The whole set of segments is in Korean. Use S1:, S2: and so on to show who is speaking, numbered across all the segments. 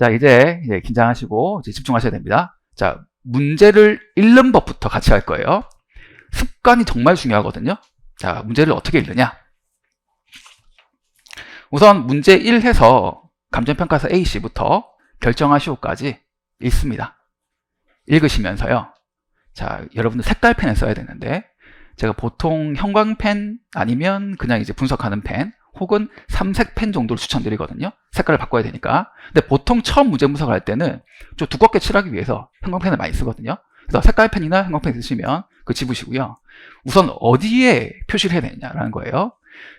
S1: 자, 이제 긴장하시고 이제 집중하셔야 됩니다. 자, 문제를 읽는 법부터 같이 할 거예요. 습관이 정말 중요하거든요. 자, 문제를 어떻게 읽느냐? 우선 문제 1 해서 감정평가서 A씨부터 결정하시오까지 읽습니다. 읽으시면서요. 자, 여러분들 색깔펜을 써야 되는데, 제가 보통 형광펜 아니면 그냥 이제 분석하는 펜 혹은 삼색 펜 정도를 추천드리거든요. 색깔을 바꿔야 되니까. 근데 보통 처음 문제 분석을 할 때는 좀 두껍게 칠하기 위해서 형광펜을 많이 쓰거든요. 그래서 색깔펜이나 형광펜 쓰시면 그거 집으시고요. 우선 어디에 표시를 해야 되냐라는 거예요.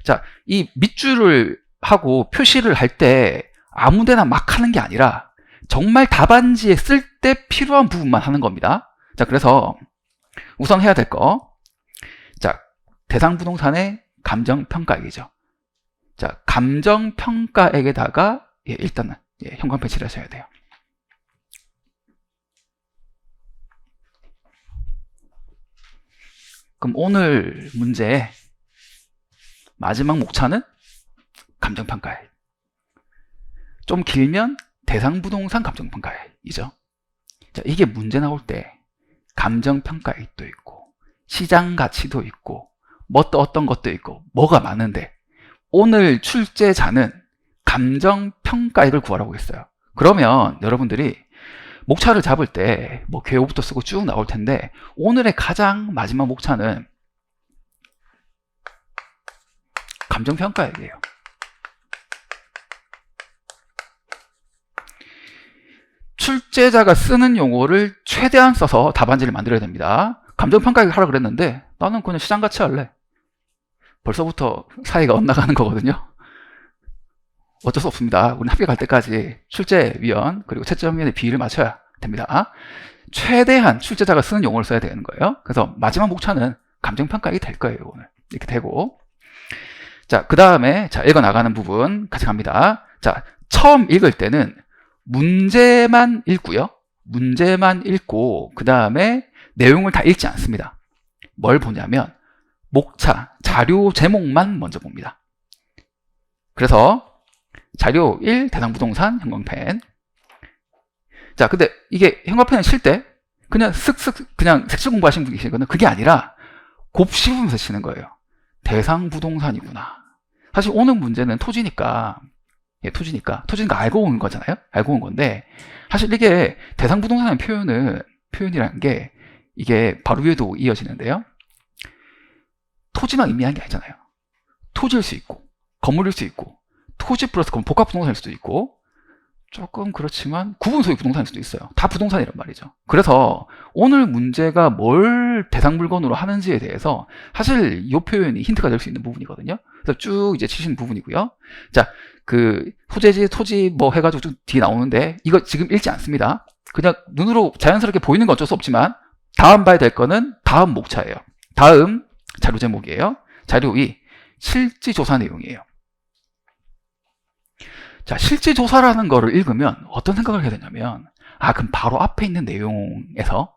S1: 자, 이 밑줄을 하고 표시를 할 때 아무데나 막 하는 게 아니라 정말 답안지에 쓸 때 필요한 부분만 하는 겁니다. 자, 그래서 우선 해야 될 거. 자, 대상부동산의 감정평가액이죠. 자, 감정평가액에다가 일단은 형광펜 칠하셔야 돼요. 그럼 오늘 문제의 마지막 목차는 감정평가액. 좀 길면 대상부동산 감정평가액이죠. 자, 이게 문제 나올 때 감정평가액도 있고 시장가치도 있고 뭐 또 어떤 것도 있고 뭐가 많은데 오늘 출제자는 감정평가액을 구하라고 했어요. 그러면 여러분들이 목차를 잡을 때 뭐 개요부터 쓰고 쭉 나올 텐데 오늘의 가장 마지막 목차는 감정평가액이에요. 출제자가 쓰는 용어를 최대한 써서 답안지를 만들어야 됩니다. 감정평가액 하라 그랬는데 나는 그냥 시장가치 할래. 벌써부터 사이가 엇나가는 거거든요. 어쩔 수 없습니다. 우리는 합격할 때까지 출제위원 그리고 채점위원의 비율을 맞춰야 됩니다. 최대한 출제자가 쓰는 용어를 써야 되는 거예요. 그래서 마지막 목차는 감정평가액이 될 거예요. 오늘 이렇게 되고, 자, 그 다음에 자 읽어나가는 부분 같이 갑니다. 자, 처음 읽을 때는 문제만 읽고요. 문제만 읽고 그 다음에 내용을 다 읽지 않습니다. 뭘 보냐면 목차, 자료 제목만 먼저 봅니다. 그래서 자료 1, 대상부동산 형광펜. 자, 근데 이게 형광펜을 칠 때 그냥 쓱쓱 그냥 색칠 공부하시는 분이 계시거든요. 그게 아니라 곱씹으면서 치는 거예요. 대상부동산이구나. 사실 오늘 문제는 토지니까 알고 온 거잖아요. 알고 온 건데 사실 이게 대상부동산의 표현이라는 게 이게 바로 위에도 이어지는데요. 토지만 의미하는 게 아니잖아요. 토지일 수 있고 건물일 수 있고 토지 플러스 복합부동산일 수도 있고 조금 그렇지만 구분소유 부동산일 수도 있어요. 다 부동산이란 말이죠. 그래서 오늘 문제가 뭘 대상물건으로 하는지에 대해서 사실 이 표현이 힌트가 될 수 있는 부분이거든요. 그래서 쭉 이제 치시는 부분이고요. 자, 그 소재지, 토지 뭐 해가지고 쭉 뒤에 나오는데 이거 지금 읽지 않습니다. 그냥 눈으로 자연스럽게 보이는 건 어쩔 수 없지만 다음 봐야 될 거는 다음 목차예요. 다음 자료 제목이에요. 자료 2, 실지조사 내용이에요. 자, 실지조사라는 거를 읽으면 어떤 생각을 해야 되냐면 그럼 바로 앞에 있는 내용에서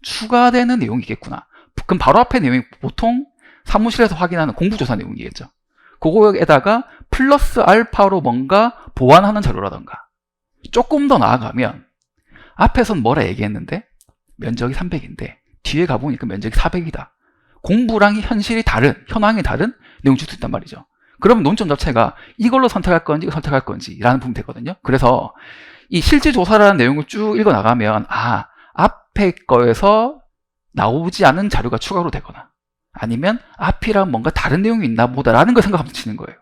S1: 추가되는 내용이겠구나. 그럼 바로 앞에 내용이 보통 사무실에서 확인하는 공부조사 내용이겠죠. 그거에다가 플러스 알파로 뭔가 보완하는 자료라던가 조금 더 나아가면 앞에선 뭐라 얘기했는데 면적이 300인데 뒤에 가보니까 면적이 400이다. 공부랑 현실이 다른, 현황이 다른 내용이 줄 수 있단 말이죠. 그러면 논점 자체가 이걸로 선택할 건지 이거 선택할 건지 라는 부분이 되거든요. 그래서 이 실질조사라는 내용을 쭉 읽어나가면 앞에 거에서 나오지 않은 자료가 추가로 되거나 아니면 앞이랑 뭔가 다른 내용이 있나 보다라는 걸 생각하면서 치는 거예요.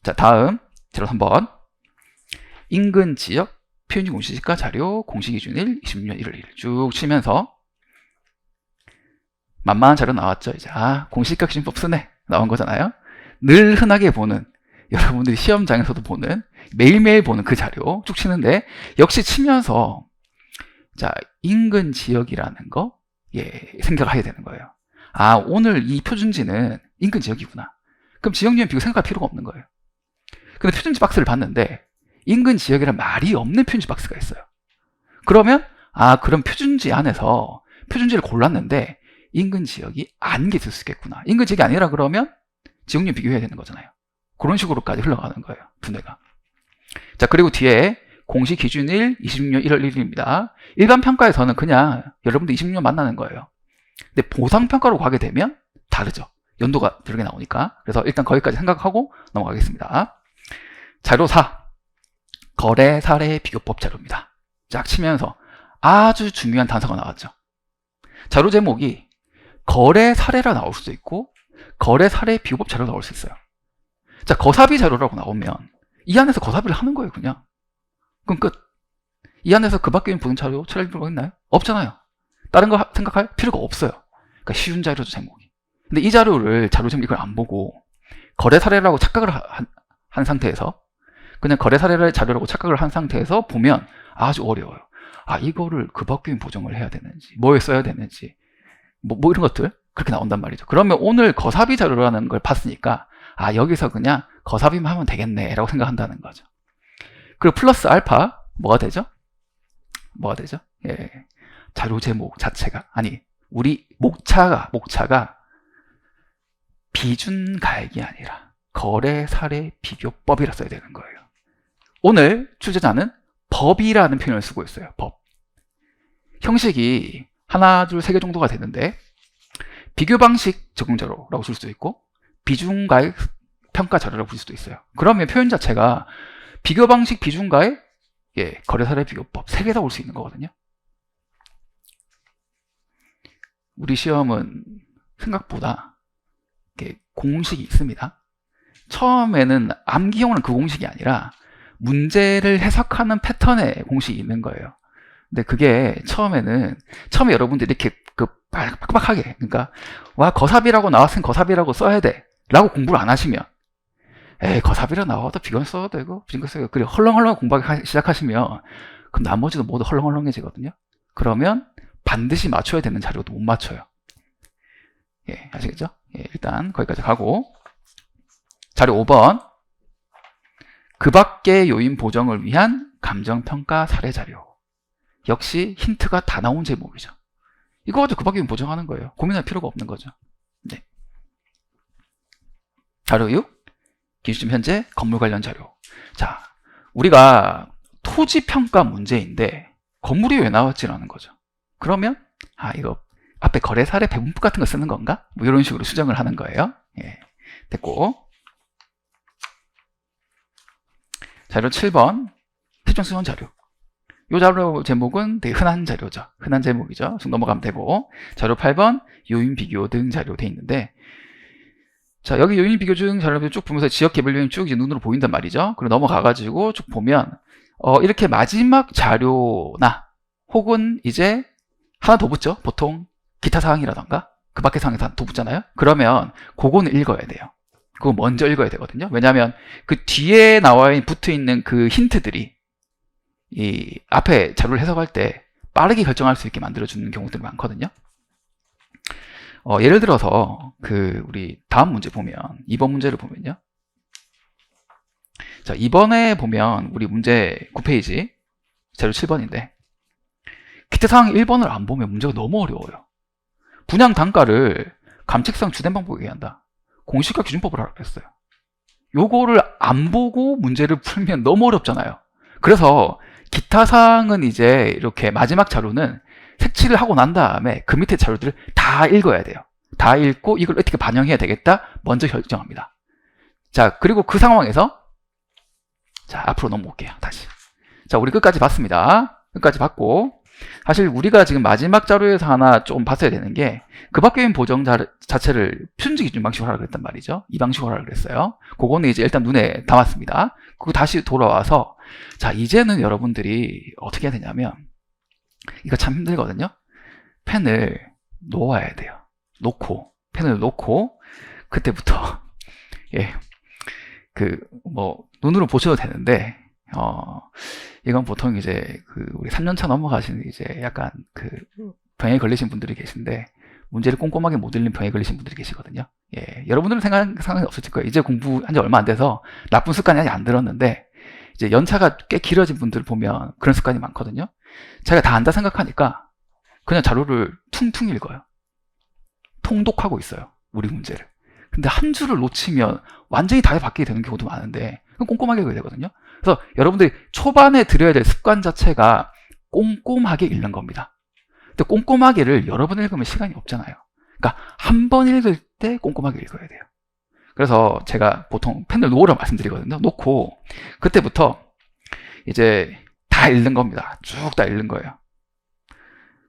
S1: 자, 다음 제로 3번 인근 지역 표현지 공시지가 자료 공시기준일 26년 1월 1일 쭉 치면서 만만한 자료 나왔죠. 이제 공시지가 기준법 쓰네 나온 거잖아요. 늘 흔하게 보는 여러분들이 시험장에서도 보는 매일매일 보는 그 자료 쭉 치는데 역시 치면서 자 인근 지역이라는 거 생각을 해야 되는 거예요. 오늘 이 표준지는 인근 지역이구나. 그럼 지역유형 비교 생각할 필요가 없는 거예요. 근데 표준지 박스를 봤는데 인근 지역이란 말이 없는 표준지 박스가 있어요. 그러면 그럼 표준지 안에서 표준지를 골랐는데 인근 지역이 아닌 게 있을 수 있겠구나. 인근 지역이 아니라 그러면 지역유형 비교해야 되는 거잖아요. 그런 식으로까지 흘러가는 거예요. 분해가. 자, 그리고 뒤에 공식 기준일 26년 1월 1일입니다. 일반 평가에서는 그냥 여러분들 26년 만나는 거예요. 근데 보상평가로 가게 되면 다르죠. 연도가 다르게 나오니까. 그래서 일단 거기까지 생각하고 넘어가겠습니다. 자료 4. 거래 사례 비교법 자료입니다. 쫙 치면서 아주 중요한 단서가 나왔죠. 자료 제목이 거래 사례라 나올 수도 있고 거래 사례 비교법 자료로 나올 수 있어요. 자, 거사비 자료라고 나오면 이 안에서 거사비를 하는 거예요, 그냥. 그럼 끝. 이 안에서 그 밖에 있는 보는 자료 찾을 필요가 있나요? 없잖아요. 다른 거 생각할 필요가 없어요. 그러니까 쉬운 자료죠, 제목이. 근데 이 자료를 자료 제목 이걸 안 보고 거래 사례라고 착각을 한 상태에서 그냥 거래 사례를 자료라고 착각을 한 상태에서 보면 아주 어려워요. 아, 이거를 그 밖에 있는 보정을 해야 되는지, 뭐에 써야 되는지, 뭐 이런 것들 그렇게 나온단 말이죠. 그러면 오늘 거사비 자료라는 걸 봤으니까 아, 여기서 그냥 거사비만 하면 되겠네 라고 생각한다는 거죠. 그리고 플러스 알파 뭐가 되죠? 뭐가 되죠? 예, 자료 제목 자체가 아니 우리 목차가 비준 가액이 아니라 거래 사례 비교법이라 써야 되는 거예요. 오늘 출제자는 법이라는 표현을 쓰고 있어요. 법. 형식이 하나, 둘, 세 개 정도가 되는데 비교 방식 적용 자료라고 쓸 수도 있고 비중 가액 평가 자료라고 부를 수도 있어요. 그러면 표현 자체가 비교 방식 비중 가액 거래 사례 비교법 세 개 다 올 수 있는 거거든요. 우리 시험은 생각보다 공식이 있습니다. 처음에는 암기형은 그 공식이 아니라 문제를 해석하는 패턴의 공식이 있는 거예요. 근데 그게 처음에 여러분들이 이렇게 빡빡하게 그러니까 와 거사비라고 나왔으면 거사비라고 써야 돼 라고 공부를 안 하시면 에이 거사비라 나와도 비교는 써도 되고 비교 써도 되고 그리고 헐렁헐렁 공부하기 시작하시면 그럼 나머지도 모두 헐렁헐렁해지거든요. 그러면 반드시 맞춰야 되는 자료도 못 맞춰요. 예, 아시겠죠? 예, 일단 거기까지 가고 자료 5번 그 밖의 요인 보정을 위한 감정평가 사례 자료. 역시 힌트가 다 나온 제목이죠. 이거 가지고 그 밖의 요인 보정하는 거예요. 고민할 필요가 없는 거죠. 네. 자료 6 기준점 현재 건물 관련 자료. 자, 우리가 토지평가 문제인데 건물이 왜 나왔지라는 거죠. 그러면 이거 앞에 거래 사례 배분법 같은 거 쓰는 건가? 뭐 이런 식으로 수정을 하는 거예요. 예, 됐고 자료 7번 세종수원 자료. 이 자료 제목은 되게 흔한 자료죠. 흔한 제목이죠. 좀 넘어가면 되고 자료 8번 요인 비교 등 자료 돼 있는데 자 여기 요인 비교 등 자료를 쭉 보면서 지역 개별 요인 쭉 이제 눈으로 보인단 말이죠. 그리고 넘어가가지고 쭉 보면 이렇게 마지막 자료나 혹은 이제 하나 더 붙죠. 보통 기타 사항이라던가 그 밖의 사항이 더 붙잖아요. 그러면 그거는 읽어야 돼요. 그거 먼저 읽어야 되거든요. 왜냐하면 그 뒤에 붙어 있는 그 힌트들이 이 앞에 자료를 해석할 때 빠르게 결정할 수 있게 만들어주는 경우들이 많거든요. 예를 들어서 우리 다음 문제 보면 2번 문제를 보면요. 자 2번에 보면 우리 문제 9페이지 자료 7번인데 기타 사항 1번을 안 보면 문제가 너무 어려워요. 분양 단가를 감책상 주된 방법에 의한다. 공시가 기준법을 하라고 했어요. 요거를 안 보고 문제를 풀면 너무 어렵잖아요. 그래서 기타 사항은 이제 이렇게 마지막 자료는 색칠을 하고 난 다음에 그 밑에 자료들을 다 읽어야 돼요. 다 읽고 이걸 어떻게 반영해야 되겠다 먼저 결정합니다. 자 그리고 그 상황에서 자 앞으로 넘어올게요. 다시 자 우리 끝까지 봤습니다. 끝까지 봤고 사실 우리가 지금 마지막 자료에서 하나 좀 봤어야 되는 게 그 밖에 있는 보정 자체를 표준지 기준 방식으로 하라고 그랬단 말이죠. 이 방식으로 하라고 그랬어요. 그거는 이제 일단 눈에 담았습니다. 그리고 다시 돌아와서 자 이제는 여러분들이 어떻게 해야 되냐면 이거 참 힘들거든요. 펜을 놓아야 돼요. 펜을 놓고 그때부터 예, 눈으로 보셔도 되는데 이건 보통 이제 우리 3년차 넘어가시는 이제 약간 병에 걸리신 분들이 계신데 문제를 꼼꼼하게 못 읽는 병에 걸리신 분들이 계시거든요. 예, 여러분들은 생각하는 상황이 없으실 거예요. 이제 공부한 지 얼마 안 돼서 나쁜 습관이 아직 안 들었는데 이제 연차가 꽤 길어진 분들 보면 그런 습관이 많거든요. 자기가 다 안다 생각하니까 그냥 자료를 퉁퉁 읽어요. 통독하고 있어요. 우리 문제를. 근데 한 줄을 놓치면 완전히 답이 바뀌게 되는 경우도 많은데 꼼꼼하게 읽어야 되거든요. 그래서 여러분들이 초반에 들여야 될 습관 자체가 꼼꼼하게 읽는 겁니다. 근데 꼼꼼하게를 여러 번 읽으면 시간이 없잖아요. 그러니까 한 번 읽을 때 꼼꼼하게 읽어야 돼요. 그래서 제가 보통 펜을 놓으라고 말씀드리거든요. 놓고 그때부터 이제 다 읽는 겁니다. 쭉 다 읽는 거예요.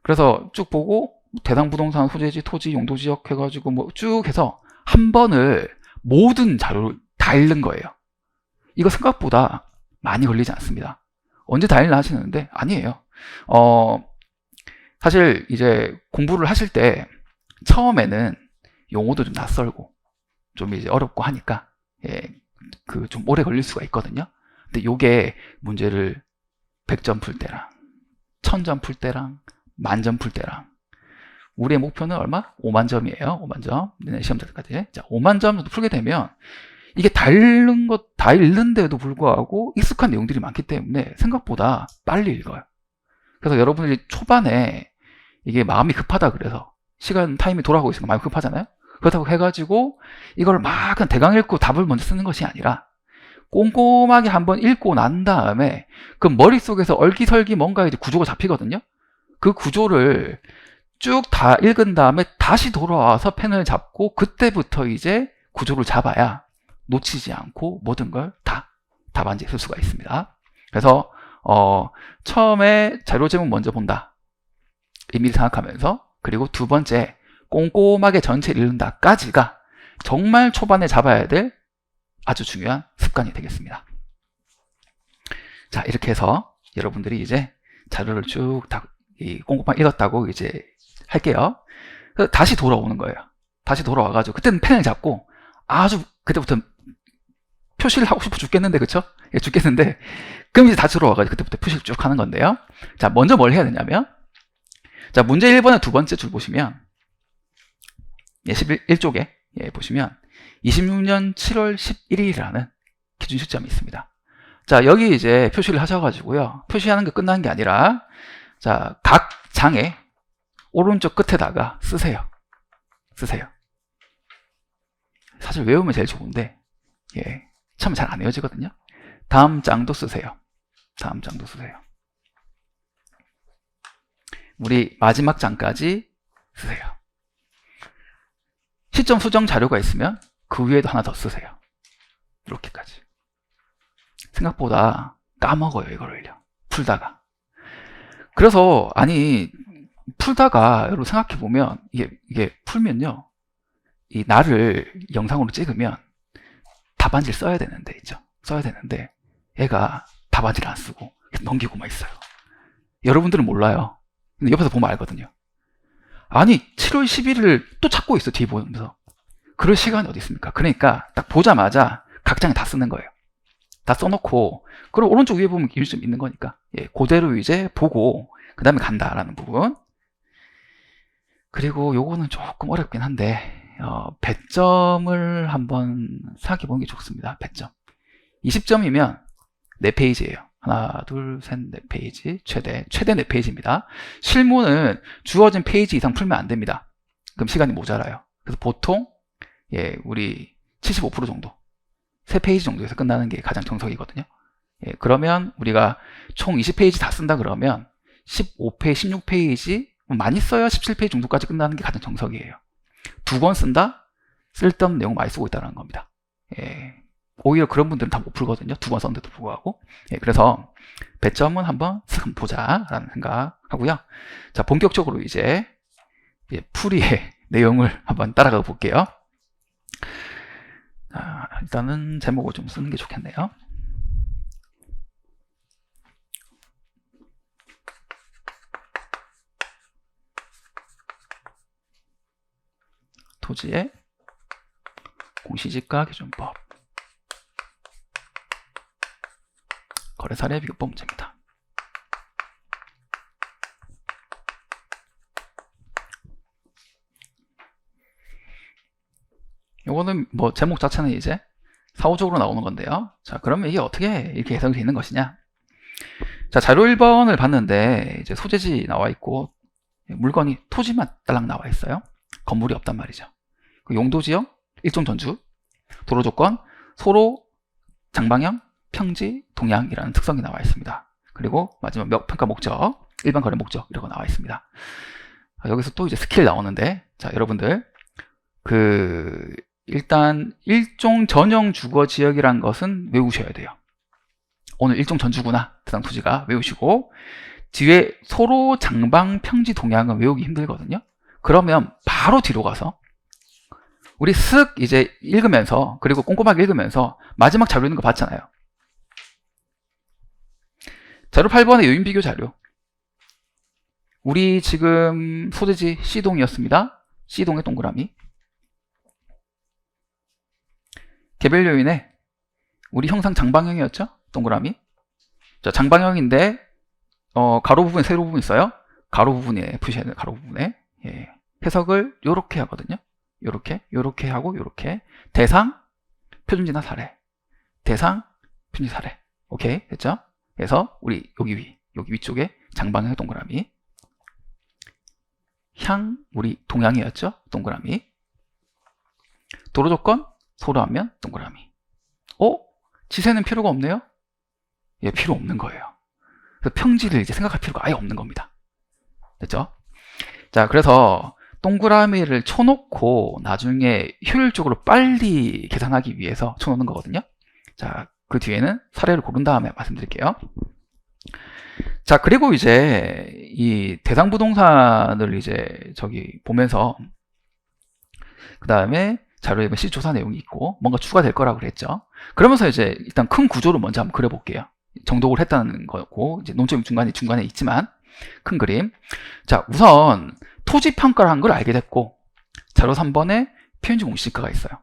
S1: 그래서 쭉 보고 대상부동산, 소재지, 토지, 용도지역 해가지고 뭐 쭉 해서 한 번을 모든 자료를 다 읽는 거예요. 이거 생각보다 많이 걸리지 않습니다. 언제 다 읽나 하시는데 아니에요. 사실 이제 공부를 하실 때 처음에는 용어도 좀 낯설고 좀 이제 어렵고 하니까 그 좀 오래 걸릴 수가 있거든요. 근데 요게 문제를 100점 풀 때랑 1000점 풀 때랑 만점 풀 때랑 우리의 목표는 얼마? 5만 점이에요. 5만 점. 시험 때까지. 자, 5만 점 정도 풀게 되면 이게 다 읽는데도 불구하고 익숙한 내용들이 많기 때문에 생각보다 빨리 읽어요. 그래서 여러분들이 초반에 이게 마음이 급하다 그래서 시간 타임이 돌아가고 있으니까 마음이 급하잖아요. 그렇다고 해가지고 이걸 막 그냥 대강 읽고 답을 먼저 쓰는 것이 아니라 꼼꼼하게 한번 읽고 난 다음에 그 머릿속에서 얼기설기 뭔가 이제 구조가 잡히거든요. 그 구조를 쭉 다 읽은 다음에 다시 돌아와서 펜을 잡고 그때부터 이제 구조를 잡아야 놓치지 않고 모든 걸 다 답안지에 쓸 수가 있습니다. 그래서 처음에 자료 제목 먼저 본다. 의미를 생각하면서 그리고 두 번째 꼼꼼하게 전체를 읽는다까지가 정말 초반에 잡아야 될 아주 중요한 습관이 되겠습니다. 자, 이렇게 해서 여러분들이 이제 자료를 쭉 다 꼼꼼하게 읽었다고 이제 할게요. 다시 돌아오는 거예요. 다시 돌아와가지고 그때는 펜을 잡고 아주 그때부터 표시를 하고 싶어 죽겠는데, 그쵸? 예, 죽겠는데 그럼 이제 다시 돌아와가지고 그때부터 표시를 쭉 하는 건데요. 자, 먼저 뭘 해야 되냐면, 자, 문제 1번의 두 번째 줄 보시면 11쪽에 보시면 26년 7월 11일이라는 기준 시점이 있습니다. 자, 여기 이제 표시를 하셔가지고요. 표시하는 게 끝난 게 아니라, 자, 각 장에 오른쪽 끝에다가 쓰세요. 사실 외우면 제일 좋은데, 처음에 잘 안 외워지거든요. 다음 장도 쓰세요. 우리 마지막 장까지 쓰세요. 시점 수정 자료가 있으면 그 위에도 하나 더 쓰세요. 이렇게까지. 생각보다 까먹어요, 이거를요. 풀다가. 그래서 아니 풀다가 여러분 생각해보면 이게 풀면요, 이 날을 영상으로 찍으면 답안지를 써야 되는데 얘가 답안지를 안 쓰고 넘기고만 있어요. 여러분들은 몰라요. 근데 옆에서 보면 알거든요. 아니 7월 11일을 또 찾고 있어, 뒤에 보면서. 그럴 시간이 어디 있습니까? 그러니까 딱 보자마자 각 장에 다 쓰는 거예요. 다 써놓고, 그리고 오른쪽 위에 보면 일좀 있는 거니까 그대로 이제 보고 그 다음에 간다라는 부분. 그리고 요거는 조금 어렵긴 한데 배점을 한번 생각해 보는 게 좋습니다. 배점 20점이면 4페이지예요. 하나, 둘, 셋, 4페이지. 최대 4페이지입니다. 실무는 주어진 페이지 이상 풀면 안 됩니다. 그럼 시간이 모자라요. 그래서 보통 우리 75% 정도, 3페이지 정도에서 끝나는 게 가장 정석이거든요. 그러면 우리가 총 20페이지 다 쓴다 그러면 15페이지, 16페이지, 많이 써야 17페이지 정도까지 끝나는 게 가장 정석이에요. 2권 쓴다? 쓸데없는 내용 많이 쓰고 있다는 겁니다. 오히려 그런 분들은 다 못 풀거든요. 2권 썼는데도 불구하고. 그래서 배점은 한번 쓱 보자 라는 생각하고요. 자, 본격적으로 이제 풀이의 내용을 한번 따라가 볼게요. 자, 일단은 제목을 좀 쓰는 게 좋겠네요. 토지의 공시지가 기준법, 거래사례 비교법 문제입니다. 요거는 뭐 제목 자체는 이제 사후적으로 나오는 건데요. 자, 그러면 이게 어떻게 이렇게 예상이 되는 것이냐? 자, 자료 1번을 봤는데 이제 소재지 나와 있고 물건이 토지만 딸랑 나와 있어요. 건물이 없단 말이죠. 그 용도지역, 일종 전주, 도로조건, 소로, 장방형, 평지, 동향이라는 특성이 나와 있습니다. 그리고 마지막 평가 목적, 일반 거래 목적 이라고 나와 있습니다. 여기서 또 이제 스킬 나오는데, 자, 여러분들 일단 일종 전용 주거 지역이란 것은 외우셔야 돼요. 오늘 일종 전주구나, 대상 토지가 외우시고, 뒤에 소로 장방 평지 동향은 외우기 힘들거든요. 그러면 바로 뒤로 가서 우리 쓱 이제 읽으면서, 그리고 꼼꼼하게 읽으면서 마지막 자료 있는 거 봤잖아요. 자료 8번의 요인 비교 자료. 우리 지금 소재지 C동이었습니다. C동의 동그라미. 개별 요인에 우리 형상 장방형이었죠? 동그라미. 자, 장방형인데 가로 부분에 세로 부분 있어요. 가로 부분에 푸셔야 돼요. 가로 부분에. 예. 해석을 요렇게 하거든요. 요렇게 하고 요렇게. 대상, 표준지나 사례. 대상, 표준지 사례. 오케이, 됐죠? 그래서 우리 여기 위쪽에 장방형의 동그라미. 향, 우리 동향이었죠? 동그라미. 도로 조건, 소로하면 동그라미. 지세는 필요가 없네요? 예, 필요 없는 거예요. 그래서 평지를 이제 생각할 필요가 아예 없는 겁니다. 됐죠? 자, 그래서 동그라미를 쳐놓고 나중에 효율적으로 빨리 계산하기 위해서 쳐놓는 거거든요. 자, 그 뒤에는 사례를 고른 다음에 말씀드릴게요. 자, 그리고 이제 이 대상 부동산을 이제 보면서 그 다음에 자료에 시조사 내용이 있고 뭔가 추가될 거라고 그랬죠. 그러면서 이제 일단 큰 구조를 먼저 한번 그려볼게요. 정독을 했다는 거고, 이제 논점이 중간에 있지만 큰 그림. 자, 우선 토지 평가를 한 걸 알게 됐고, 자료 3번에 표현지 공시지가가 있어요.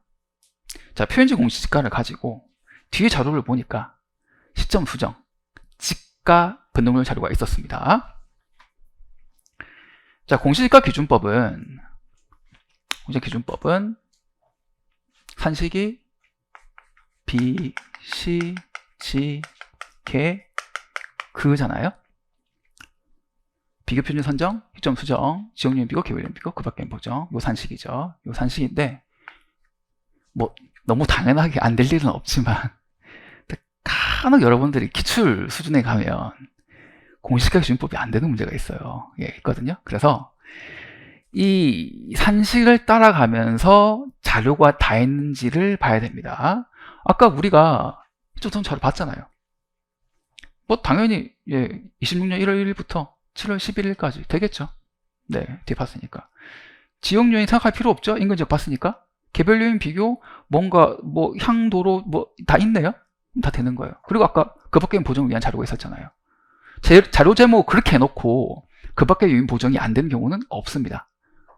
S1: 자, 표현지 공시지가를 가지고 뒤에 자료를 보니까 시점 수정, 지가 변동률 자료가 있었습니다. 자, 공시지가 기준법은 산식이 비, 시, 지, 개, 그잖아요. 비교 표준 선정, 시점 수정, 지역요인 비교, 개별요인 비교, 그 밖에 보정. 요 산식이죠. 요 산식인데 뭐 너무 당연하게 안 될 일은 없지만 간혹 여러분들이 기출 수준에 가면 공시지가 기준법이 안 되는 문제가 있어요. 예, 있거든요. 그래서 이 산식을 따라가면서 자료가 다 있는지를 봐야 됩니다. 아까 우리가 history 자료 봤잖아요. 뭐 당연히 26년 1월 1일부터 7월 11일까지 되겠죠. 네, 뒤에 봤으니까. 지역 요인 생각할 필요 없죠. 인근 지역 봤으니까. 개별 요인 비교, 뭔가 뭐 향도로 뭐 다 있네요. 다 되는 거예요. 그리고 아까 그 밖의 보정을 위한 자료가 있었잖아요. 자료 제목 그렇게 해놓고 그 밖의 요인 보정이 안 되는 경우는 없습니다.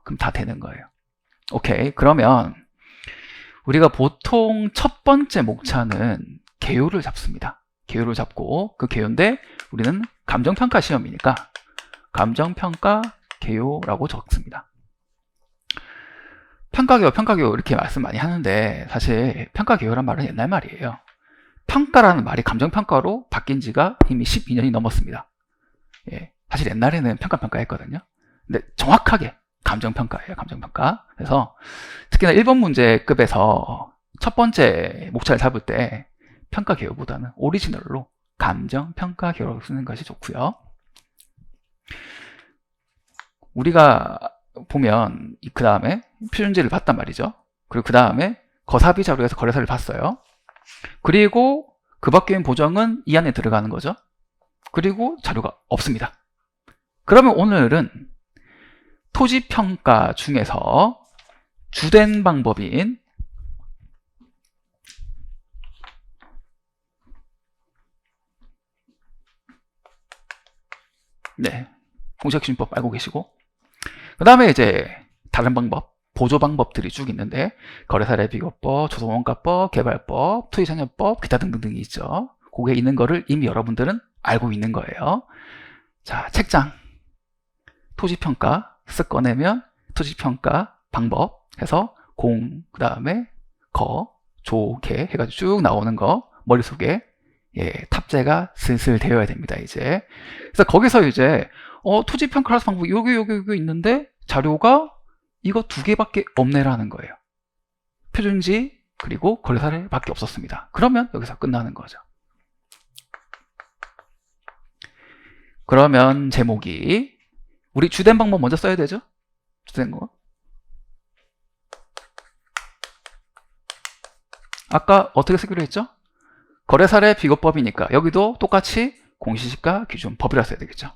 S1: 그럼 다 되는 거예요. 오케이. 그러면 우리가 보통 첫 번째 목차는 개요를 잡습니다. 개요를 잡고 그 개요인데 우리는 감정평가 시험이니까 감정평가 개요라고 적습니다. 평가개요 이렇게 말씀 많이 하는데 사실 평가개요란 말은 옛날 말이에요. 평가라는 말이 감정평가로 바뀐 지가 이미 12년이 넘었습니다. 예, 사실 옛날에는 평가 했거든요. 근데 정확하게 감정평가예요. 감정평가. 그래서 특히나 1번 문제급에서 첫 번째 목차를 잡을 때 평가개요보다는 오리지널로 감정평가개요라고 쓰는 것이 좋고요. 우리가 보면 그 다음에 표준지를 봤단 말이죠. 그리고 그 다음에 거사비 자료에서 거래사를 봤어요. 그리고 그 밖에 있는 보정은 이 안에 들어가는 거죠. 그리고 자료가 없습니다. 그러면 오늘은 토지평가 중에서 주된 방법인 공시지가기준법 알고 계시고, 그 다음에 이제 다른 방법, 보조 방법들이 쭉 있는데 거래사례 비교법, 조성원가법, 개발법, 토지장려법, 기타 등등등이 있죠. 그게 있는 거를 이미 여러분들은 알고 있는 거예요. 자, 책장 토지평가 쓱 꺼내면 토지평가 방법 해서 공, 그 다음에 거, 조, 개 해가지고 쭉 나오는 거 머릿속에 탑재가 슬슬 되어야 됩니다. 이제 그래서 거기서 이제 토지평가 하는 방법 요게 있는데 자료가 이거 두 개밖에 없네라는 거예요. 표준지 그리고 거래사례 밖에 없었습니다. 그러면 여기서 끝나는 거죠. 그러면 제목이 우리 주된 방법 먼저 써야 되죠? 주된 거. 아까 어떻게 쓰기로 했죠? 거래사례 비교법이니까 여기도 똑같이 공시시가 기준 법이라 써야 되겠죠.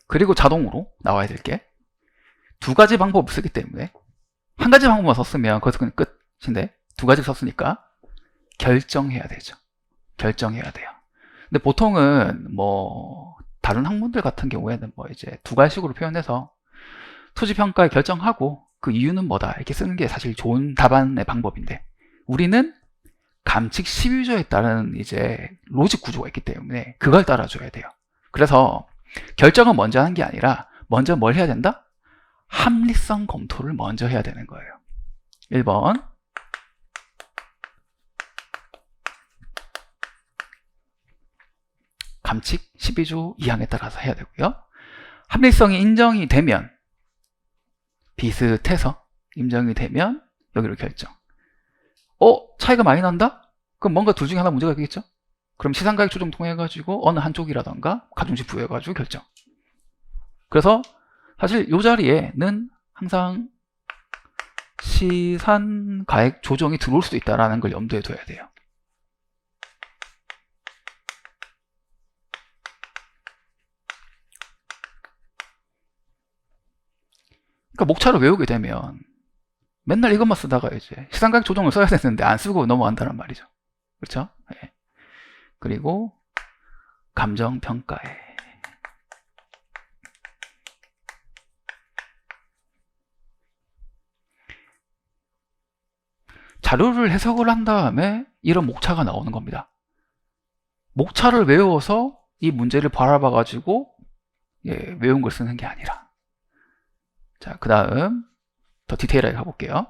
S1: 그리고 자동으로 나와야 될 게 두 가지 방법을 쓰기 때문에 한 가지 방법만 썼으면 거기서 그냥 끝인데 두 가지 썼으니까 결정해야 되죠. 결정해야 돼요. 근데 보통은 뭐 다른 학문들 같은 경우에는 뭐 이제 두 가지식으로 표현해서 토지평가에 결정하고 그 이유는 뭐다 이렇게 쓰는 게 사실 좋은 답안의 방법인데 우리는 감칙 12조에 따른 이제 로직 구조가 있기 때문에 그걸 따라줘야 돼요. 그래서 결정은 먼저 하는 게 아니라 먼저 뭘 해야 된다? 합리성 검토를 먼저 해야 되는 거예요. 1번 감칙 12조 2항에 따라서 해야 되고요. 합리성이 인정이 되면 비슷해서 인정이 되면 여기로 결정. 차이가 많이 난다? 그럼 뭔가 둘 중에 하나 문제가 있겠죠? 그럼 시상가액 조정 통해 가지고 어느 한쪽이라던가 가중치 부여해 가지고 결정. 그래서 사실 이 자리에는 항상 시산가액 조정이 들어올 수도 있다는 걸 염두에 둬야 돼요. 그러니까 목차를 외우게 되면 맨날 이것만 쓰다가 이제 시상가액 조정을 써야 되는데 안 쓰고 넘어간다는 말이죠. 그렇죠? 네. 그리고 감정평가에 자료를 해석을 한 다음에 이런 목차가 나오는 겁니다. 목차를 외워서 이 문제를 바라봐 가지고 외운 걸 쓰는 게 아니라. 자, 그 다음 더 디테일하게 가볼게요.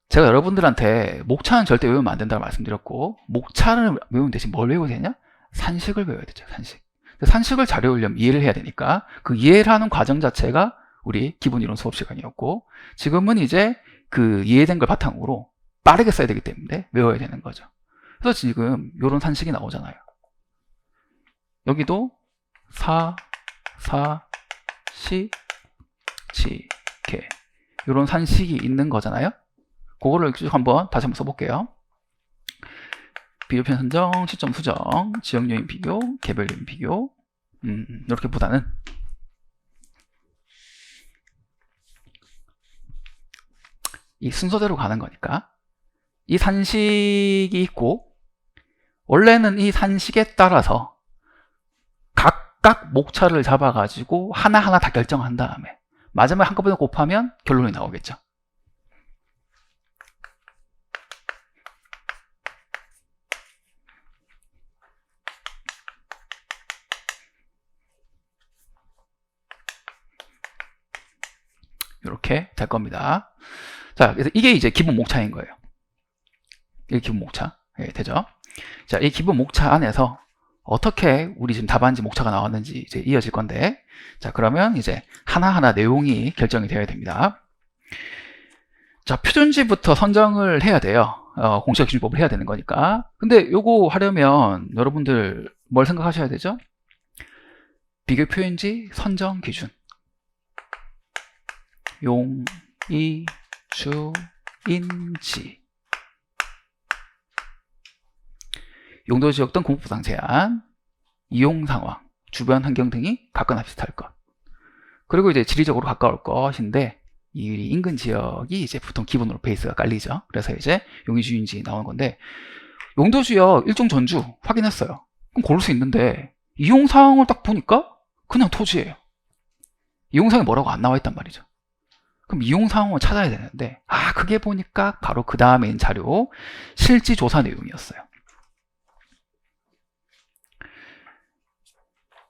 S1: 제가 여러분들한테 목차는 절대 외우면 안 된다고 말씀드렸고 목차를 외우는 대신 뭘 외워야 되냐? 산식을 외워야 되죠. 산식. 산식을 잘 외우려면 이해를 해야 되니까 그 이해를 하는 과정 자체가 우리 기본이론 수업 시간이었고 지금은 이제 그 이해된 걸 바탕으로 빠르게 써야 되기 때문에 외워야 되는 거죠. 그래서 지금 이런 산식이 나오잖아요. 여기도 시, 지, 개 이런 산식이 있는 거잖아요. 그거를 쭉 다시 한번 써볼게요. 비교편 선정, 시점 수정, 지역 요인 비교, 개별 요인 비교 이렇게 보다는 이 순서대로 가는 거니까 이 산식이 있고 원래는 이 산식에 따라서 각각 목차를 잡아가지고 하나하나 다 결정한 다음에 마지막에 한꺼번에 곱하면 결론이 나오겠죠. 이렇게 될 겁니다. 자, 그래서 이게 이제 기본 목차인 거예요. 이게 기본 목차. 되죠? 자, 이 기본 목차 안에서 어떻게 우리 지금 답안지 목차가 나왔는지 이제 이어질 건데, 자, 그러면 이제 하나하나 내용이 결정이 되어야 됩니다. 자, 표준지부터 선정을 해야 돼요. 공시가 기준법을 해야 되는 거니까. 근데 요거 하려면 여러분들 뭘 생각하셔야 되죠? 비교 표현지 선정 기준. 용, 이, 주, 인지. 용도 지역 등 공부부당 제한, 이용 상황, 주변 환경 등이 각각 비슷할 것. 그리고 이제 지리적으로 가까울 것인데, 이 인근 지역이 이제 보통 기본으로 베이스가 깔리죠. 그래서 이제 용이 주인지 나오는 건데, 용도 지역 일종 전주 확인했어요. 그럼 고를 수 있는데, 이용 상황을 딱 보니까 그냥 토지예요. 이용 상황이 뭐라고 안 나와 있단 말이죠. 그럼 이용 상황을 찾아야 되는데, 그게 보니까 바로 그 다음에 있는 자료, 실지 조사 내용이었어요.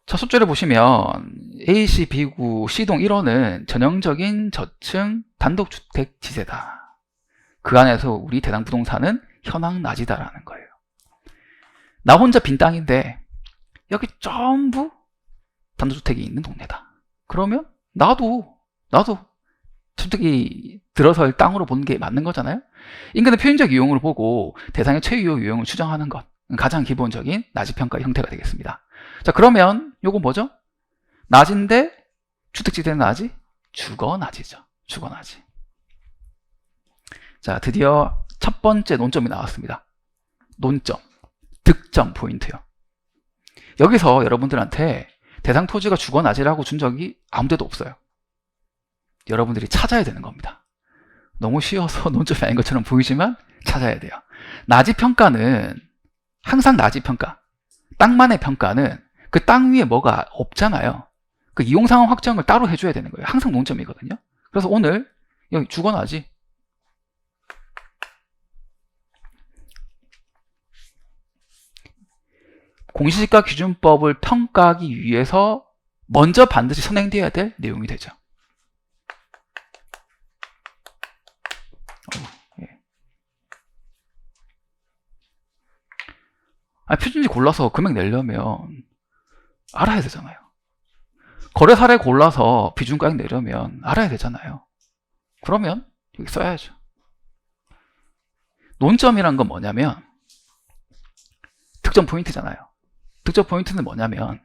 S1: 자, 속절에 보시면 A시, B구, C동 1호는 전형적인 저층 단독주택 지세다. 그 안에서 우리 대당 부동산은 현황 낮이다라는 거예요. 나 혼자 빈 땅인데 여기 전부 단독주택이 있는 동네다. 그러면 나도 주택이 들어설 땅으로 보는 게 맞는 거잖아요. 인근의 표준적 이용을 보고 대상의 최유 유형을 추정하는 것, 가장 기본적인 나지평가 형태가 되겠습니다. 자, 그러면 요건 뭐죠? 낮인데 주택지대는 낮이? 주거낮이죠. 주거낮이. 자, 드디어 첫 번째 논점이 나왔습니다. 논점, 득점 포인트요. 여기서 여러분들한테 대상 토지가 주거낮이라고 준 적이 아무 데도 없어요. 여러분들이 찾아야 되는 겁니다. 너무 쉬워서 논점이 아닌 것처럼 보이지만 찾아야 돼요. 나지평가는 항상 나지평가, 땅만의 평가는 그 땅 위에 뭐가 없잖아요. 그 이용상황 확정을 따로 해줘야 되는 거예요. 항상 논점이거든요. 그래서 오늘 여기 주거낮이 공시지가 기준법을 평가하기 위해서 먼저 반드시 선행되어야 될 내용이 되죠. 표준지 골라서 금액 내려면 알아야 되잖아요. 거래 사례 골라서 비중가액 내려면 알아야 되잖아요. 그러면 여기 써야죠. 논점이란 건 뭐냐면 득점 포인트잖아요. 득점 포인트는 뭐냐면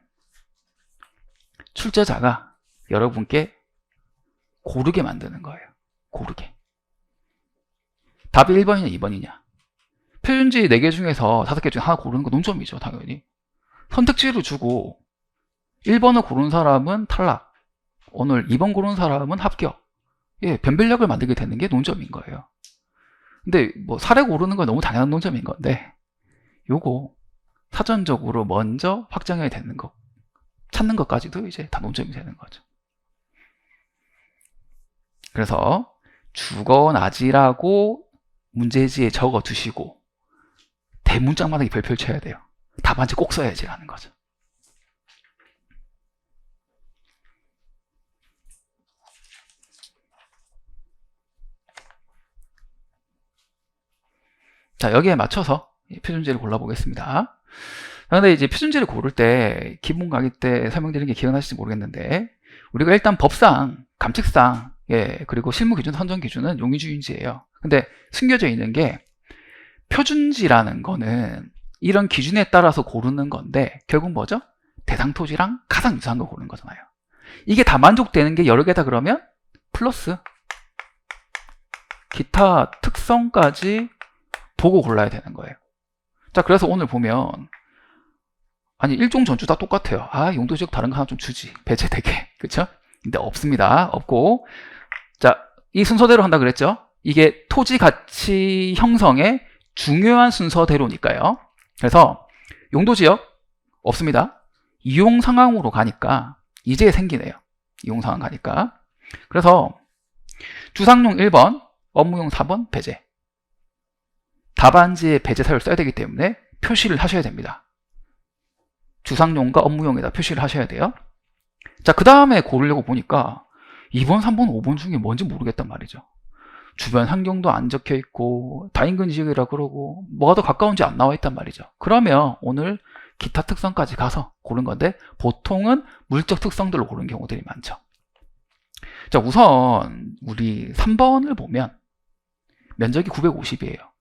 S1: 출제자가 여러분께 고르게 만드는 거예요. 고르게. 답이 1번이냐 2번이냐. 표준지 4개 중에서 5개 중에 하나 고르는 건 논점이죠. 당연히. 선택지를 주고 1번을 고른 사람은 탈락, 오늘 2번 고른 사람은 합격. 예, 변별력을 만들게 되는 게 논점인 거예요. 근데 뭐 사례 고르는 건 너무 당연한 논점인 건데 요거 사전적으로 먼저 확정해야 되는 거, 찾는 것까지도 이제 다 논점이 되는 거죠. 그래서 주거낮이라고 문제지에 적어 두시고 대문짝마다 별 펼쳐야 돼요. 답안지 꼭 써야지라는 거죠. 자, 여기에 맞춰서 표준지를 골라보겠습니다. 그런데 이제 표준지를 고를 때 기본 강의 때 설명드린 게 기억나실지 모르겠는데 우리가 일단 법상, 감칙상, 그리고 실무 기준, 선정 기준은 용의주의인지예요. 근데 숨겨져 있는 게 표준지라는 거는 이런 기준에 따라서 고르는 건데 결국 뭐죠? 대상 토지랑 가장 유사한 거 고르는 거잖아요. 이게 다 만족되는 게 여러 개다 그러면 플러스 기타 특성까지 보고 골라야 되는 거예요. 자, 그래서 오늘 보면 아니 일종 전주 다 똑같아요. 용도지역 다른 거 하나 좀 주지, 배제되게. 그쵸? 근데 없습니다. 없고, 자, 이 순서대로 한다 그랬죠? 이게 토지 가치 형성의 중요한 순서대로니까요. 그래서 용도지역 없습니다. 이용 상황으로 가니까 이제 생기네요. 이용 상황 가니까. 그래서 주상용 1번, 업무용 4번 배제. 답안지에 배제 사유를 써야 되기 때문에 표시를 하셔야 됩니다. 주상용과 업무용에다 표시를 하셔야 돼요. 자, 그 다음에 고르려고 보니까 2번, 3번, 5번 중에 뭔지 모르겠단 말이죠. 주변 환경도 안 적혀 있고 다인근 지역이라 그러고 뭐가 더 가까운지 안 나와 있단 말이죠. 그러면 오늘 기타 특성까지 가서 고른 건데 보통은 물적 특성들로 고른 경우들이 많죠. 자, 우선 우리 3번을 보면 면적이 950이에요.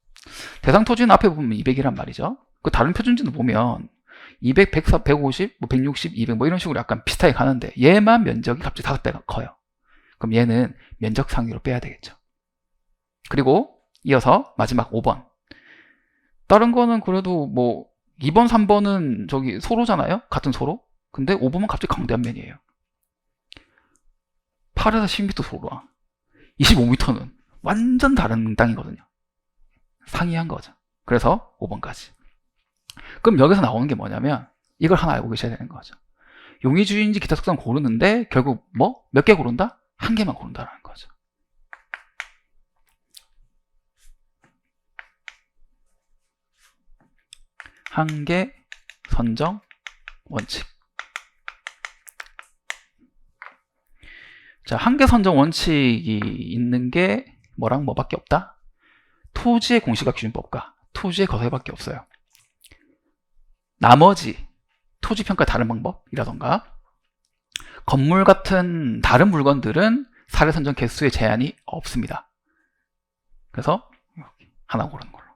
S1: 대상 토지는 앞에 보면 200이란 말이죠. 그 다른 표준지는 보면 200, 140, 150, 160, 200 뭐 이런 식으로 약간 비슷하게 가는데 얘만 면적이 갑자기 5배가 커요. 그럼 얘는 면적 상위로 빼야 되겠죠. 그리고 이어서 마지막 5번. 다른 거는 그래도 뭐 2번, 3번은 저기 소로잖아요. 같은 소로. 근데 5번은 갑자기 강대한면이에요. 8에서 10m 소로와 25m는 완전 다른 땅이거든요. 상이한 거죠. 그래서 5번까지. 그럼 여기서 나오는 게 뭐냐면 이걸 하나 알고 계셔야 되는 거죠. 용의주의인지 기타 특성 고르는데 결국 뭐? 몇 개 고른다? 한 개만 고른다라는 거죠. 한 개 선정 원칙. 자, 한 개 선정 원칙이 있는 게 뭐랑 뭐밖에 없다? 토지의 공시가 기준법과 토지의 거세밖에 없어요. 나머지 토지평가 다른 방법이라던가 건물 같은 다른 물건들은 사례 선정 개수에 제한이 없습니다. 그래서 하나 고르는 걸로.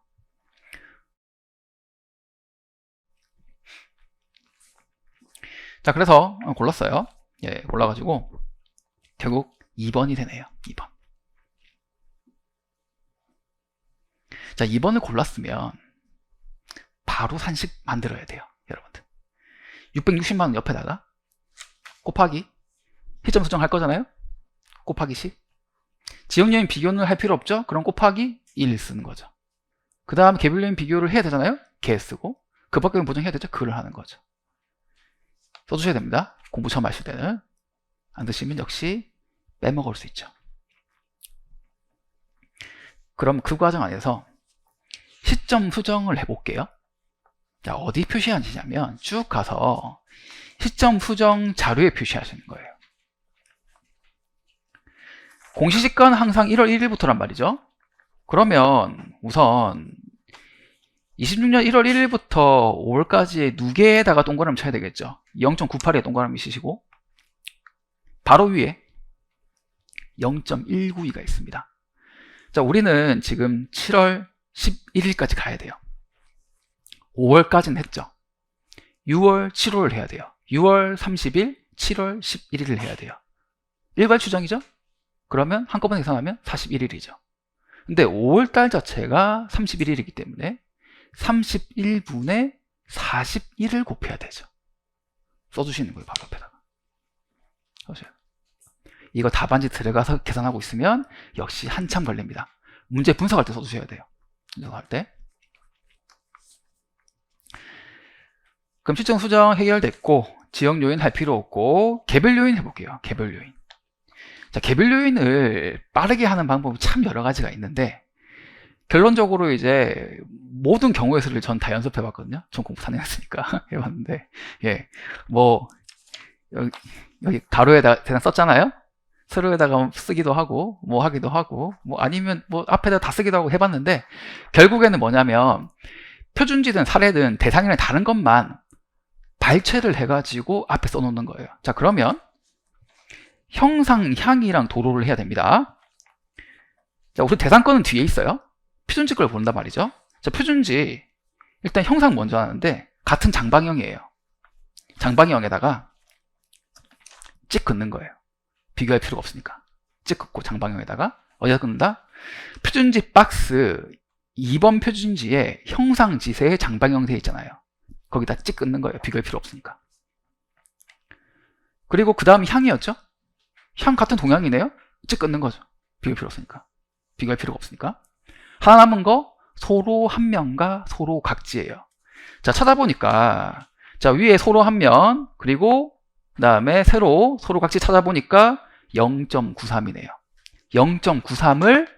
S1: 자, 그래서 골랐어요. 예, 골라가지고 결국 2번이 되네요. 2번. 자, 2번을 골랐으면 바로 산식 만들어야 돼요, 여러분들. 660만원 옆에다가 곱하기 시점 수정할 거잖아요. 곱하기 10. 지역요인 비교는 할 필요 없죠. 그럼 곱하기 1 쓰는 거죠. 그 다음에 개별요인 비교를 해야 되잖아요. 개 쓰고 그 밖에 보정해야 되죠. 그를 하는 거죠. 써주셔야 됩니다. 공부 처음 하실 때는. 안 드시면 역시 빼먹을 수 있죠. 그럼 그 과정 안에서 시점 수정을 해볼게요. 자, 어디 표시하시냐면 쭉 가서 시점 수정 자료에 표시하시는 거예요. 공시지가는 항상 1월 1일부터란 말이죠. 그러면 우선 26년 1월 1일부터 5월까지의 누계에다가 동그라미 쳐야 되겠죠. 0.98에 동그라미 치시고 바로 위에 0.192가 있습니다. 자, 우리는 지금 7월 11일까지 가야 돼요. 5월까지는 했죠. 6월, 7월을 해야 돼요. 6월 30일, 7월 11일을 해야 돼요. 일괄 추정이죠? 그러면 한꺼번에 계산하면 41일이죠. 근데 5월달 자체가 31일이기 때문에 31분의 41을 곱해야 되죠. 써주시는 거예요. 바로 앞에다가. 써주세요. 이거 답안지 들어가서 계산하고 있으면 역시 한참 걸립니다. 문제 분석할 때 써주셔야 돼요. 분석할 때. 그럼 시점 수정 해결됐고 지역 요인 할 필요 없고 개별 요인 해볼게요. 개별 요인. 자, 개별 요인을 빠르게 하는 방법이 참 여러 가지가 있는데 결론적으로 이제 모든 경우의 수를 전 다 연습해 봤거든요. 전 공부 4년 했으니까 해봤는데, 예, 뭐 여기 가로에다 대상 썼잖아요. 세로에다가 쓰기도 하고 뭐 하기도 하고 뭐 아니면 뭐 앞에다 다 쓰기도 하고 해봤는데 결국에는 뭐냐면 표준지든 사례든 대상이랑 다른 것만 발췌를 해가지고 앞에 써놓는 거예요. 자, 그러면 형상향이랑 도로를 해야 됩니다. 자, 우선 대상권은 뒤에 있어요. 표준지 걸 본단 말이죠. 자, 표준지 일단 형상 먼저 하는데 같은 장방형이에요. 장방형에다가 찍 긋는 거예요. 비교할 필요가 없으니까 찍 긋고 장방형에다가 어디다 긋는다? 표준지 박스 2번 표준지에 형상지세의 장방형 돼 있잖아요. 거기다 찍 긋는 거예요. 비교할 필요 없으니까. 그리고 그 다음 향이었죠? 향 같은 동향이네요. 찍 긋는 거죠. 비교할 필요 없으니까. 비교할 필요가 없으니까. 하나 남은 거 소로 한 면과 소로 각지예요. 자, 찾아보니까 자, 위에 소로 한 면 그리고 그 다음에 세로 소로 각지 찾아보니까 0.93이네요. 0.93을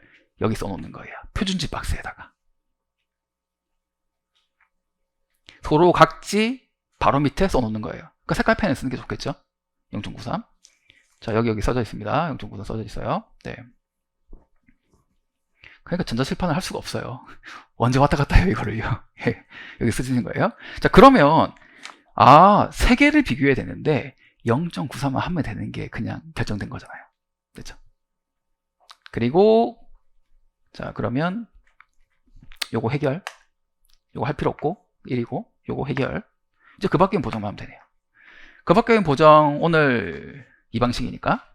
S1: 여기 써놓는 거예요. 표준지 박스에다가. 소로 각지 바로 밑에 써놓는 거예요. 그러니까 색깔 펜을 쓰는 게 좋겠죠. 0.93. 자, 여기 써져 있습니다. 0.93 써져 있어요. 네. 그러니까 전자칠판을 할 수가 없어요. 언제 왔다 갔다 해요, 이거를요. 여기 쓰시는 거예요. 자, 그러면, 세 개를 비교해야 되는데, 0.93만 하면 되는 게 그냥 결정된 거잖아요. 그렇죠? 그리고, 자, 그러면, 요거 해결. 요거 할 필요 없고, 1이고, 요거 해결. 이제 그 밖에는 보정만 하면 되네요. 그 밖에는 보정, 오늘 이 방식이니까.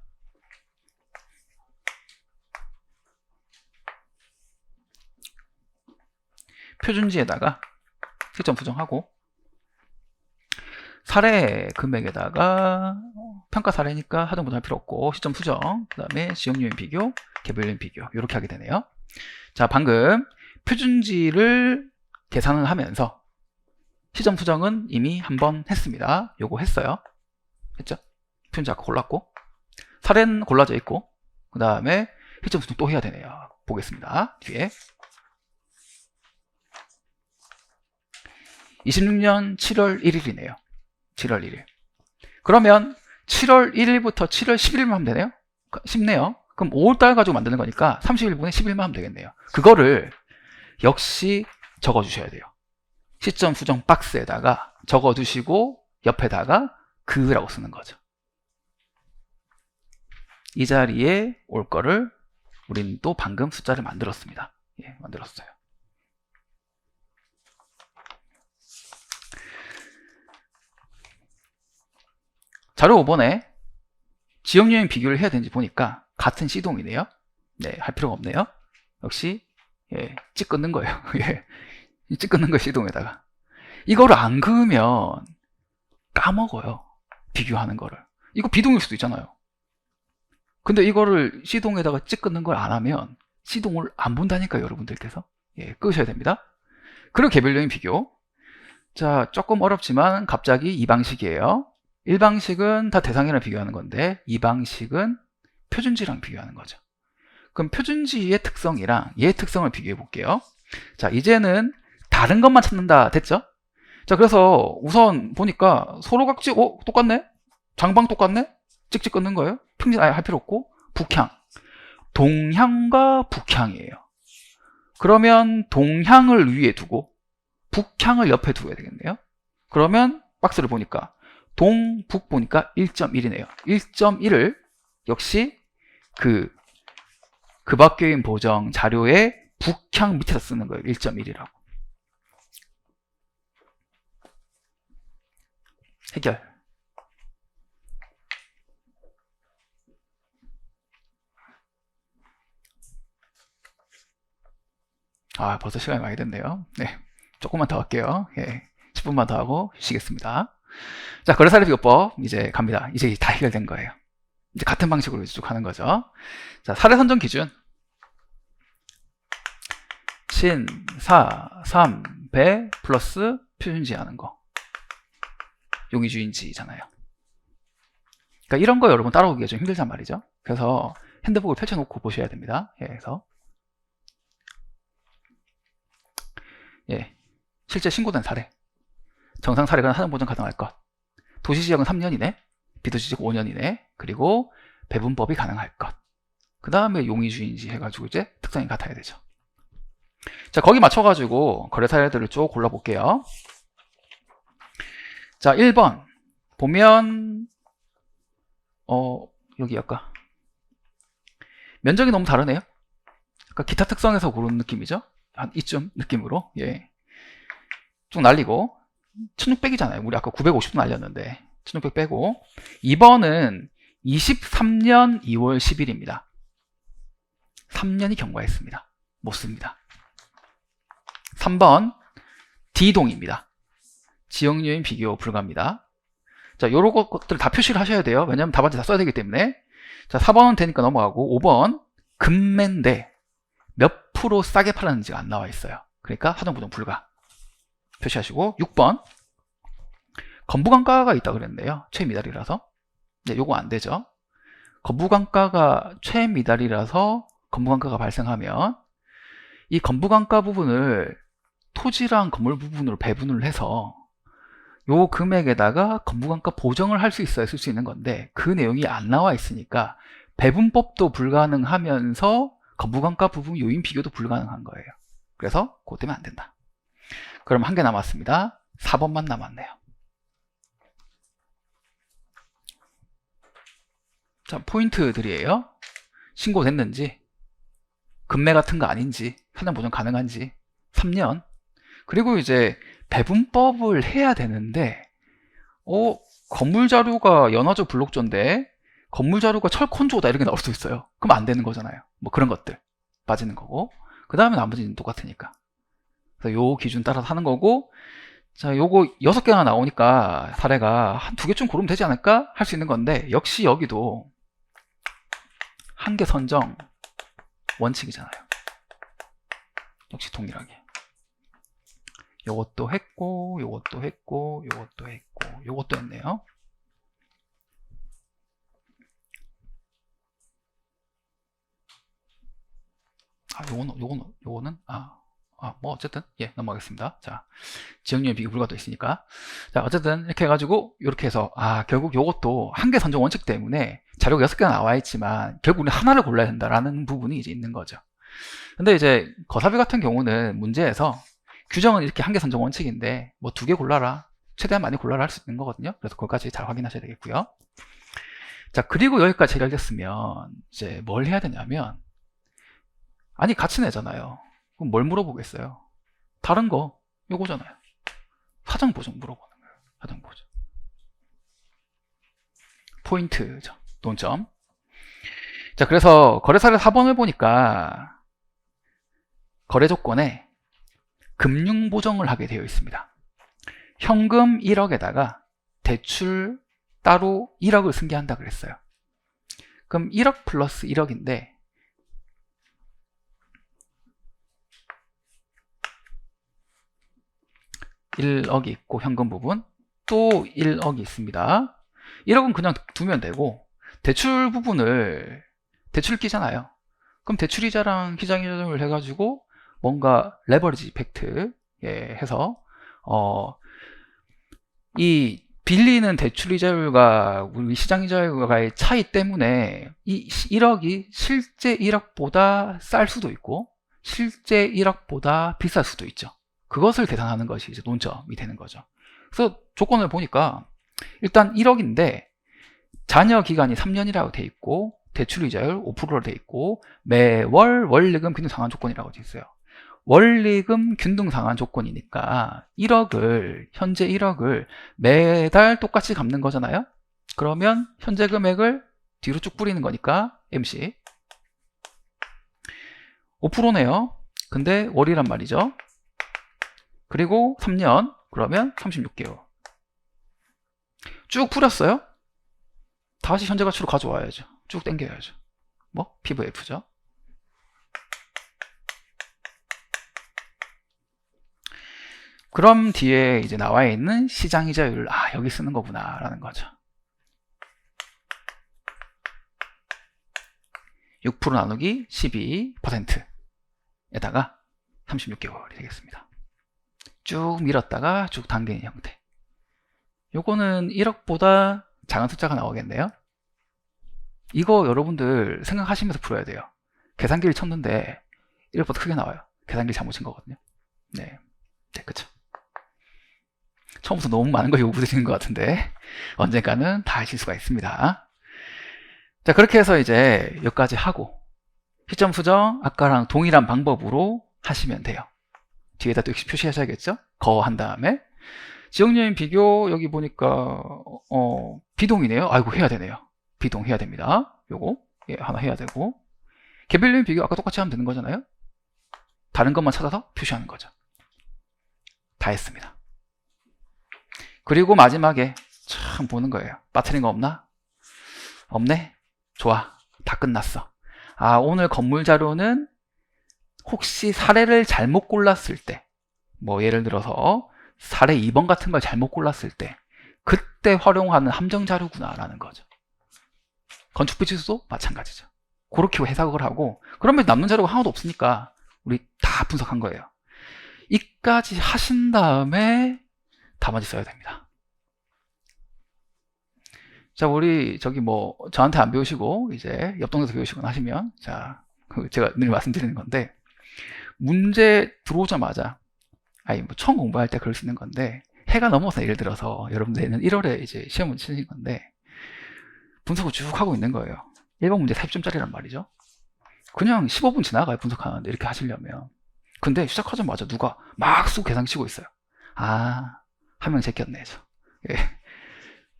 S1: 표준지에다가 시점 수정하고 사례 금액에다가 평가 사례니까 하등 보정할 필요 없고 시점 수정, 그 다음에 지역요인 비교, 개별요인 비교 이렇게 하게 되네요. 자, 방금 표준지를 계산을 하면서 시점 수정은 이미 한번 했습니다. 요거 했어요. 했죠? 표준지 아까 골랐고 사례는 골라져 있고 그 다음에 시점 수정 또 해야 되네요. 보겠습니다. 뒤에 26년 7월 1일이네요. 7월 1일. 그러면 7월 1일부터 7월 11일만 하면 되네요? 쉽네요. 그럼 5월달 가지고 만드는 거니까 31분의 11만 하면 되겠네요. 그거를 역시 적어주셔야 돼요. 시점 수정 박스에다가 적어두시고 옆에다가 그라고 쓰는 거죠. 이 자리에 올 거를 우리는 또 방금 숫자를 만들었습니다. 예, 만들었어요. 자료 5번에 지역유형 비교를 해야 되는지 보니까 같은 시동이네요. 네, 할 필요가 없네요. 역시 예, 찍 끊는 거예요. 예, 찍 끊는 거 시동에다가 이거를 안 그으면 까먹어요. 비교하는 거를. 이거 비동일 수도 있잖아요. 근데 이거를 시동에다가 찍 끊는 걸 안 하면 시동을 안 본다니까요, 여러분들께서. 예, 끄셔야 됩니다. 그리고 개별적인 비교. 자, 조금 어렵지만 갑자기 이 방식이에요. 1방식은 다 대상이랑 비교하는 건데 2방식은 표준지랑 비교하는 거죠. 그럼 표준지의 특성이랑 얘의 특성을 비교해 볼게요. 자, 이제는 다른 것만 찾는다 됐죠? 자, 그래서 우선 보니까 소로 각지 똑같네? 장방 똑같네? 찍찍 끊는 거예요. 평진 아예 할 필요 없고 북향, 동향과 북향이에요. 그러면 동향을 위에 두고 북향을 옆에 두어야 되겠네요. 그러면 박스를 보니까 동, 북 보니까 1.1이네요. 1.1을 역시 그 밖에인 보정 자료의 북향 밑에서 쓰는 거예요. 1.1이라고. 해결. 아, 벌써 시간이 많이 됐네요. 네, 조금만 더 할게요. 예, 10분만 더 하고 쉬겠습니다. 자, 거래사례 비교법 이제 갑니다. 이제 다 해결된 거예요. 이제 같은 방식으로 쭉 하는 거죠. 자, 사례 선정 기준. 신, 사, 삼, 배 플러스 표준지 하는 거. 용의주인지잖아요. 그러니까 이런 거 여러분 따라오기가 좀 힘들단 말이죠. 그래서 핸드북을 펼쳐놓고 보셔야 됩니다. 예, 그래서 예, 실제 신고된 사례. 정상 사례가 사전 보정 가능할 것. 도시지역은 3년 이내, 비도시지역 5년 이내, 그리고 배분법이 가능할 것. 그 다음에 용의주인지 해가지고 이제 특성이 같아야 되죠. 자, 거기 맞춰가지고 거래 사례들을 쭉 골라볼게요. 자, 1번 보면 여기 아까 면적이 너무 다르네요. 그러니까 기타 특성에서 고른 느낌이죠. 한 이쯤 느낌으로. 예, 쭉 날리고 1600이잖아요. 우리 아까 950도 날렸는데 1600 빼고. 2번은 23년 2월 10일입니다. 3년이 경과했습니다. 못 씁니다. 3번 D동입니다. 지역요인 비교 불가입니다. 자, 요런 것들 다 표시를 하셔야 돼요. 왜냐하면 답안지 다 써야 되기 때문에. 자, 4번은 되니까 넘어가고 5번 금매인데 몇 프로 싸게 팔았는지가 안 나와 있어요. 그러니까 사전보정 불가 표시하시고. 6번 건부간가가 있다 그랬는데요. 최미달이라서. 네, 요거 안 되죠. 건부간가가 최미달이라서 건부간가가 발생하면 이 건부간가 부분을 토지랑 건물 부분으로 배분을 해서 요 금액에다가 건부간가 보정을 할 수 있어야 쓸 수 있는 건데 그 내용이 안 나와 있으니까 배분법도 불가능하면서 건부간가 부분 요인 비교도 불가능한 거예요. 그래서 그것 때문에 안 된다. 그럼 한 개 남았습니다. 4번만 남았네요. 자, 포인트들이에요. 신고됐는지, 금매 같은 거 아닌지, 사전 보정 가능한지, 3년. 그리고 이제 배분법을 해야 되는데 건물 자료가 연화조 블록조인데 건물 자료가 철콘조다 이렇게 나올 수 있어요. 그럼 안 되는 거잖아요. 뭐 그런 것들 빠지는 거고. 그 다음에 나머지는 똑같으니까. 그래서 요 기준 따라서 하는 거고. 자, 요거 6개가 나오니까 사례가 한 2개쯤 고르면 되지 않을까 할 수 있는 건데 역시 여기도 한 개 선정 원칙이잖아요. 역시 동일하게. 요것도 했고, 요것도 했고, 요것도 했고, 요것도 했네요. 요거는 뭐 어쨌든 예, 넘어가겠습니다. 자, 지역유형 비교 불가도 있으니까. 자, 어쨌든 이렇게 해가지고 이렇게 해서 결국 요것도 한 개 선정 원칙 때문에 자료가 6개가 나와 있지만 결국 우리 하나를 골라야 된다라는 부분이 이제 있는 거죠. 근데 이제 거사비 같은 경우는 문제에서 규정은 이렇게 한 개 선정 원칙인데 뭐 2개 골라라, 최대한 많이 골라라 할 수 있는 거거든요. 그래서 그것까지 잘 확인하셔야 되겠고요. 자, 그리고 여기까지 해결됐으면 이제 뭘 해야 되냐면, 아니 같이 내잖아요. 그럼 뭘 물어보겠어요? 다른 거 요거잖아요. 사정 보정 물어보는 거예요. 사정 보정. 포인트죠. 논점. 자, 그래서 거래사를 4번을 보니까 거래 조건에 금융 보정을 하게 되어 있습니다. 현금 1억에다가 대출 따로 1억을 승계한다 그랬어요. 그럼 1억 플러스 1억인데 1억이 있고 현금 부분 또 1억이 있습니다. 1억은 그냥 두면 되고 대출 부분을 대출 끼잖아요. 그럼 대출이자랑 기장이자를 해가지고 뭔가 레버리지 이펙트 해서 이 빌리는 대출이자율과 우리 시장이자율과의 차이 때문에 이 1억이 실제 1억보다 쌀 수도 있고 실제 1억보다 비쌀 수도 있죠. 그것을 계산하는 것이 이제 논점이 되는 거죠. 그래서 조건을 보니까 일단 1억인데 잔여 기간이 3년이라고 돼 있고 대출이자율 5%로 돼 있고 매월 원리금 균등상환 조건이라고 돼 있어요. 원리금 균등상환 조건이니까 1억을 현재 1억을 매달 똑같이 갚는 거잖아요. 그러면 현재 금액을 뒤로 쭉 뿌리는 거니까 MC 5%네요. 근데 월이란 말이죠. 그리고 3년 그러면 36개월 쭉 풀었어요. 다시 현재 가치로 가져와야죠. 쭉 당겨야죠. 뭐 PVF죠. 그럼 뒤에 이제 나와 있는 시장이자율, 여기 쓰는 거구나 라는 거죠. 6% 나누기 12%에다가 36개월이 되겠습니다. 쭉 밀었다가 쭉 당기는 형태. 요거는 1억보다 작은 숫자가 나오겠네요. 이거 여러분들 생각하시면서 풀어야 돼요. 계산기를 쳤는데 1억보다 크게 나와요. 계산기를 잘못 친 거거든요. 네, 그쵸. 처음부터 너무 많은 걸 요구드리는 것 같은데 언젠가는 다 하실 수가 있습니다. 자, 그렇게 해서 이제 여기까지 하고 시점 수정 아까랑 동일한 방법으로 하시면 돼요. 뒤에다 또 표시하셔야겠죠? 거 한 다음에 지역요인 비교 여기 보니까 비동이네요. 아이고 해야 되네요. 비동 해야 됩니다. 요거 하나 해야 되고 개별요인 비교 아까 똑같이 하면 되는 거잖아요. 다른 것만 찾아서 표시하는 거죠. 다 했습니다. 그리고 마지막에 참 보는 거예요. 빠뜨린 거 없나? 없네? 좋아. 다 끝났어. 오늘 건물 자료는 혹시 사례를 잘못 골랐을 때, 뭐 예를 들어서 사례 2번 같은 걸 잘못 골랐을 때 그때 활용하는 함정 자료구나 라는 거죠. 건축비지수도 마찬가지죠. 그렇게 해석을 하고 그러면 남는 자료가 하나도 없으니까 우리 다 분석한 거예요. 이까지 하신 다음에 답안지 써야 됩니다. 자, 우리 저기 뭐 저한테 안 배우시고 이제 옆 동네에서 배우시거나 하시면 제가 늘 말씀드리는 건데 문제 들어오자마자 뭐 처음 공부할 때 그럴 수 있는 건데 해가 넘어서 예를 들어서 여러분들은 1월에 이제 시험을 치신 건데 분석을 쭉 하고 있는 거예요. 1번 문제 40점짜리란 말이죠. 그냥 15분 지나가요. 분석하는데 이렇게 하시려면. 근데 시작하자마자 누가 막 쑥 계산 치고 있어요. 한 명 제꼈네 저. 예.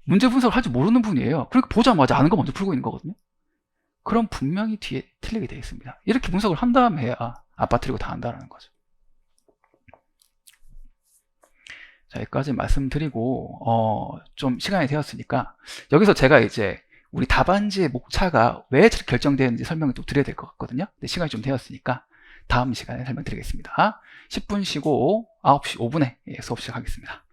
S1: 문제 분석을 할 줄 모르는 분이에요. 그러니까 보자마자 아는 거 먼저 풀고 있는 거거든요. 그럼 분명히 뒤에 틀리게 되어 있습니다. 이렇게 분석을 한 다음에 해야 아파트리고 다 한다는 거죠. 자, 여기까지 말씀드리고 좀 시간이 되었으니까 여기서 제가 이제 우리 답안지의 목차가 왜 결정되는지 설명을 또 드려야 될 것 같거든요. 근데 시간이 좀 되었으니까 다음 시간에 설명드리겠습니다. 10분 쉬고 9시 5분에 수업 시작하겠습니다.